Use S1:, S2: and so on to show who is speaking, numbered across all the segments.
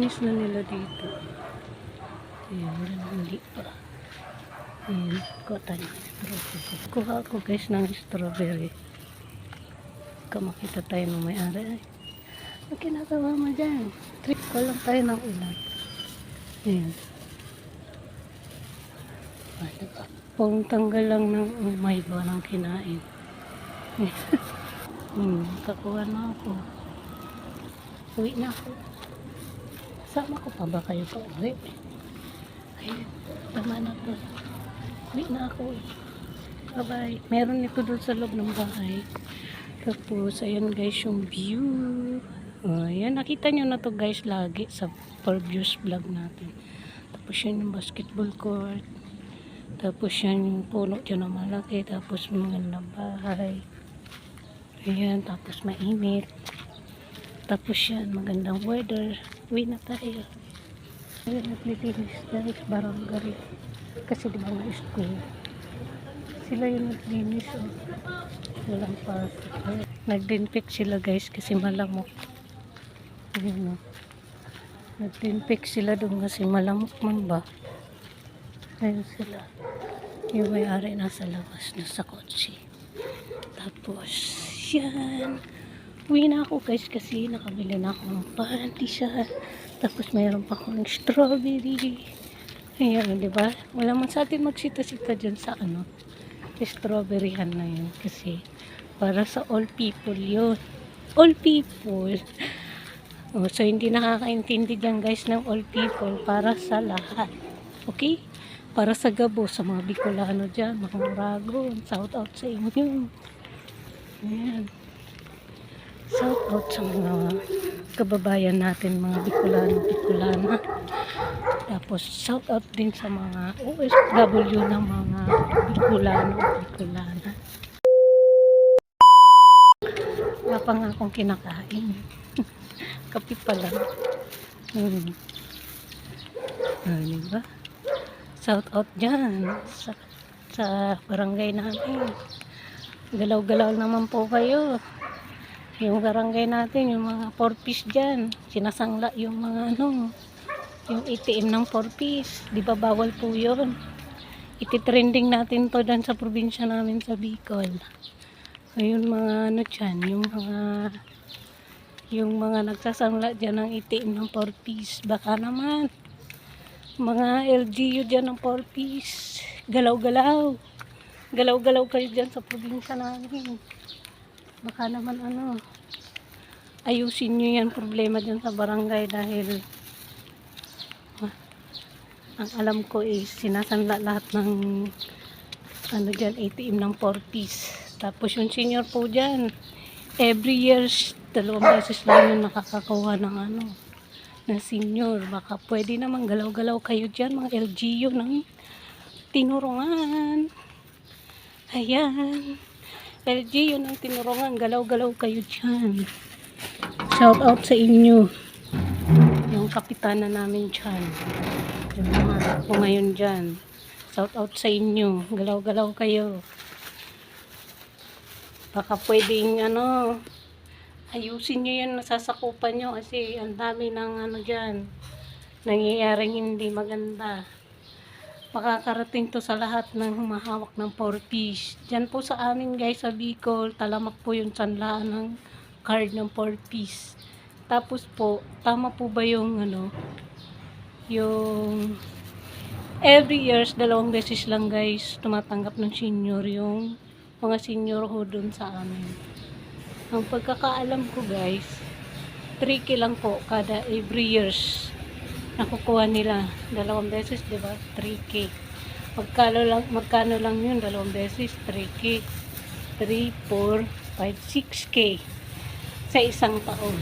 S1: Miss na nila dito. Ayan, wala na hindi pa. Ayan, kuha tayo ng strawberry. Kuha ako guys ng strawberry. Makita tayo ng may-ari. Ay, ang kinagawa mo dyan? Trip ko lang tayo ng ulan. Ayan. Ano ba? Pong tanggal lang ng umay ba ng kinain. Kakuha na ako. Uwi na ako. Sama ko pa ba kayo pa uwi? Ayun, tama na to. Uwi na ako. Bye-bye. Meron ito doon sa loob ng bahay. Tapos, ayan guys yung view. Ayan, nakita nyo na to guys lagi sa previous vlog natin. Tapos yan yung basketball court. Tapos yan yung puno dyan na malaki. Tapos magandang bahay. Ayan, tapos mainit. Tapos yan, magandang weather. Uwi na tayo. Ayan, naglilinis guys, barangay. Kasi di ba may school? Sila yung naglinis. Walang pasok. Nag-infect sila guys kasi malamok. Ayan o. Nag-infect sila doon kasi malamok man ba. Ayan sila. Yung may-ari nasa labas, nasa kotse. Tapos, yan. Uwi na ako guys kasi nakabili na ako ng panty-shot. Tapos mayroon pa akong strawberry. Ayan, di ba? Wala man sa atin magsita-sita dyan sa ano. Strawberryhan na yun. Kasi para sa all people yun. All people. So hindi nakakaintindi dyan guys ng all people. Para sa lahat. Okay? Para sa Gabo, sa mga Bicolano dyan, mga Muragon. Shout out sa inyo. Ayan. Shout out sa mga kababayan natin, mga Bicolana. Tapos shout out din sa mga OFW ng mga Bicolana. Wala pa nga akong kinakain. Kape pa lang. Diba? Shout out dyan sa barangay namin. Galaw-galaw naman po kayo. Yung barangay natin, yung mga 4-piece dyan, sinasangla yung mga ano, yung ATM ng 4-piece. Di ba bawal po yun? Iti-trending natin to dyan sa probinsya namin sa Bicol. Ayun mga ano dyan, yung mga nagsasangla dyan ng ATM ng 4-piece. Baka naman, mga LGU dyan ng 4-piece. Galaw-galaw. Galaw-galaw kayo dyan sa probinsya namin. Baka naman ano, ayusin nyo yan problema dyan sa barangay dahil ang alam ko is sinasanla lahat ng ano dyan, ATM ng 4-piece. Tapos yung senior po dyan, every years, 2 beses lang yung nakakakuha ng ano, ng senior. Baka pwede naman galaw-galaw kayo dyan, mga LGU ng tinurungan. Ayan. LG, yun ang tinurungan. Galaw-galaw kayo dyan. Shout out sa inyo. Yung kapitana namin dyan. Yung mga po ngayon dyan. Shout out sa inyo. Galaw-galaw kayo. Baka pwedeng ano, ayusin nyo yan nasasakupan nyo kasi ang dami ng ano dyan. Nangyayaring hindi maganda. Makakarating to sa lahat ng humahawak ng 4-piece. Diyan po sa amin guys sa Bicol, talamak po yung sanlaan ng card ng 4-piece. Tapos po, tama po ba yung ano, yung every years, 2 beses lang guys, tumatanggap ng senior yung mga senior ho dun sa amin. Ang pagkakaalam ko guys, 3K lang po kada every years. Nakukuha nila 2 beses, di ba? 3K. Magkano lang yun? 2 beses, 3K. 3, 4, 5, 6K. Sa isang taon.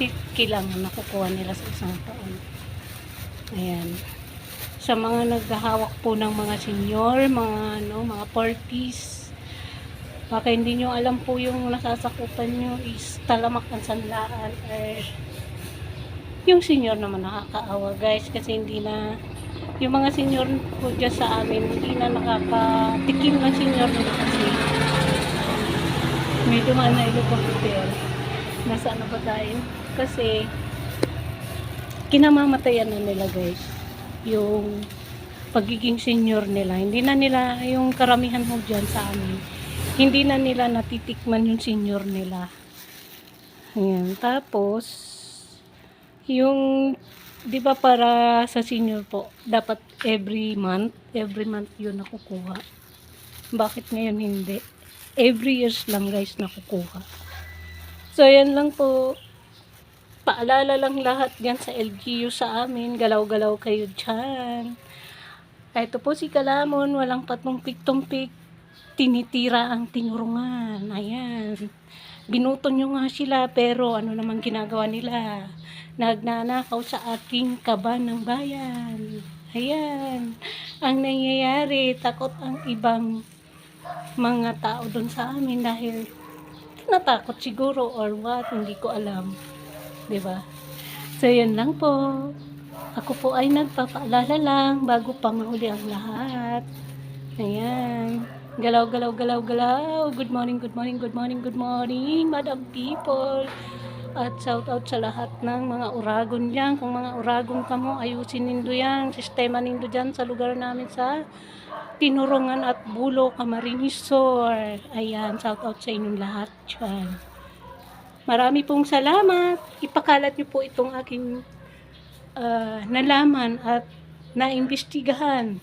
S1: 6K lang nakukuha nila sa isang taon. Ayan. Sa mga naghahawak po ng mga senior, mga 4-piece, baka hindi nyo alam po yung nasasakupan nyo is talamak ang sanlaan yung senior naman nakakaawa guys kasi hindi na yung mga senior po dyan sa amin hindi na nakakatikim ng senior nila kasi may dumaan na ilo computer nasa ano ba tayo kasi kinamamatayan na nila guys yung pagiging senior nila. Hindi na nila, yung karamihan mo dyan sa amin, hindi na nila natitikman yung senior nila. Ayan. Tapos, yung, di ba para sa senior po, dapat every month yun nakukuha. Bakit ngayon hindi? Every years lang guys nakukuha. So, yan lang po. Paalala lang lahat dyan sa LGU sa amin. Galaw-galaw kayo dyan. Ito po si Kalamon, walang patumpik-tumpik. Tinitira ang tinurungan. Ayan. Binuto nyo nga sila, pero ano naman ginagawa nila? Nagnanakaw sa ating kaban ng bayan. Ayan. Ang nangyayari, takot ang ibang mga tao doon sa amin dahil natakot siguro or what, hindi ko alam. 'Di ba? So, yun lang po. Ako po ay nagpapaalala lang bago pa mahuli ang lahat. Ayan. Galaw, galaw, galaw, galaw. Good morning, good morning, good morning, good morning, Madam People. At shout out sa lahat ng mga uragon dyan. Kung mga uragon ka mo, ayusin nindo yan. Sistema nindo dyan sa lugar namin sa Tinurungan at Bulo, Camarines Sur. Ayan, shout out sa inyong lahat dyan. Marami pong salamat. Ipakalat niyo po itong aking nalaman at naimbestigahan.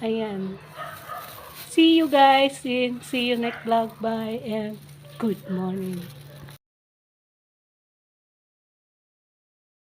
S1: Ayan. See you guys. See you next vlog. Bye and good morning.